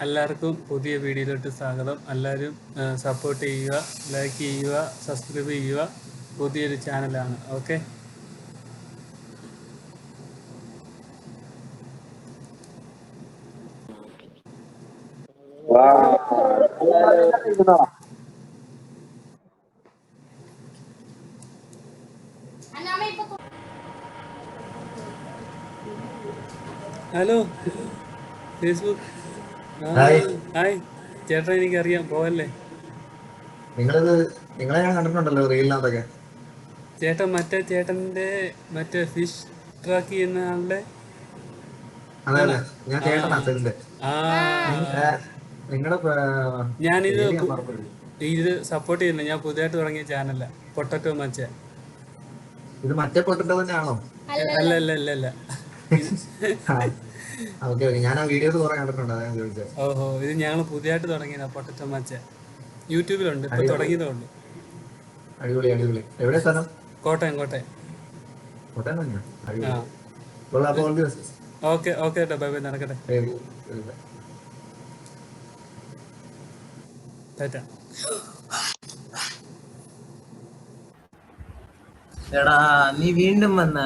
എല്ലാവർക്കും പുതിയ വീഡിയോയിലോട്ട് സ്വാഗതം. എല്ലാവരും സപ്പോർട്ട് ചെയ്യുക, ലൈക്ക് ചെയ്യുക, സബ്സ്ക്രൈബ് ചെയ്യുക. പുതിയൊരു ചാനലാണ്. Okay, hello Facebook. ഹായ് ചേട്ടാ, എനിക്കറിയാം, പോവല്ലേ. നിങ്ങളെ ഞാൻ കണ്ടിട്ടുണ്ടല്ലോ റീലിനകത്തൊക്കെ. ചേട്ടൻ മറ്റേ ഫിഷ് ട്രാക്ക് ചെയ്യുന്ന ആളുടെ അതെ ഞാൻ ചേട്ടനാ സെല്ലിന്റെ. നിങ്ങളുടെ ഞാനിത് പേര് ഞാൻ മറന്നുപോയി. ഇത് സപ്പോർട്ട് ചെയ്യുന്നു. ഞാൻ പുതിയതായിട്ട് തുടങ്ങിയ ചാനല പൊട്ടറ്റോ മച്ച. ഇത് മറ്റേ പൊട്ടിട്ട് തന്നെയാണോ? അല്ല അല്ല അല്ല അല്ല. ഓക്കെ ഓക്കെ, ഞാൻ ആ വീഡിയോസ് കുറെ കണ്ടിട്ടുണ്ട്, അതാണ് ചോദിച്ചത്. ഓഹോ, ഇത് ഞങ്ങൾ പുതിയതായിട്ട് തുടങ്ങിയതാ പൊട്ടറ്റോ മച്ച. യൂട്യൂബിലുണ്ട്, ഇപ്പൊ തുടങ്ങിയതേ ഉള്ളൂ. അടിപൊളി അടിപൊളി. എവിടെ സ്ഥലം? കോട്ടയം. കോട്ടയം തന്നെയാ? ആ, അടിപൊളി. ഓക്കെ ഓക്കെ കേട്ടോ, ബൈ ബൈ, നടക്കട്ടെ, ടാറ്റാ. എടാ നീ വീണ്ടും വന്ന